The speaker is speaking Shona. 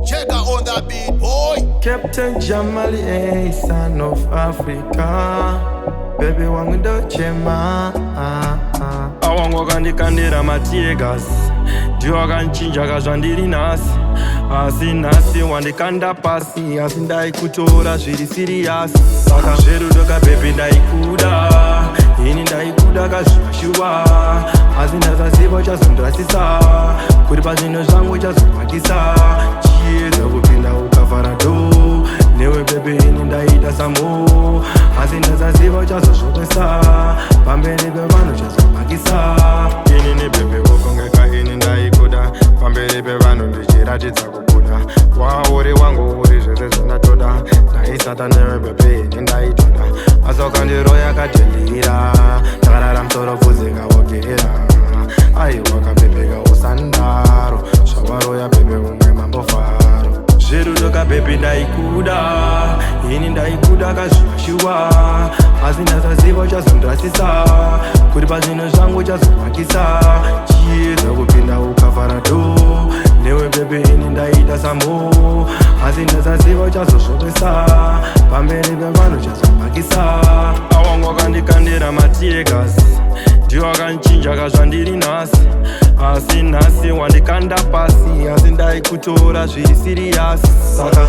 Jegar on that beat, boy. Captain Jah Marley, son of Africa. Baby wangu ndo chema. Awangu wakandikandira mategas, ndiwo wakanchinja kazvandiri nasi. Asi nasi wandikanda pasi, asi ndaikutora zviri serious. Saka zverudoka baby ndaikuda, ini ndaikuda kazvivashuva. Asi ndasaziva uchazondirasisa, kuri pazvinhu zvangu uchazovakisa. Chiedza kupinda ukavhara dho, newe baby ini ndaita samo. Asi ndasaziva uchazozvokesa, pamberi pevanhu uchazovakisa. Inini baby ukongeka ini ndaikuda, pamberi pevanhu ndichiratidza kubuda. Wauri wangu uri zvese zvandatoda, ndaisata newe baby ini ndaitoda. Asi ukandiroya katendira, takarara musoro bvudzi kawogera. Aiwa kabebeka usandaro, zvawaroya bebe umwe mambofaro. Zverudoka baby ndaikuda, ini ndaikuda kazvivashuva. Asi ndasaziva uchazondirasisa, kuri pazvinhu zvangu uchazovakisa. Chiedza kupinda ukavhara dho, newe baby ini ndaita samo. Asi ndasaziva uchazozvokesa, pamberi pevanhu uchazovakisa. Awangu wakandikandira mategas, ndiwo wakanchinja kazvandiri nasi. Asi nasi wandikanda pasi, asi ndaikutora zviri serious. Saka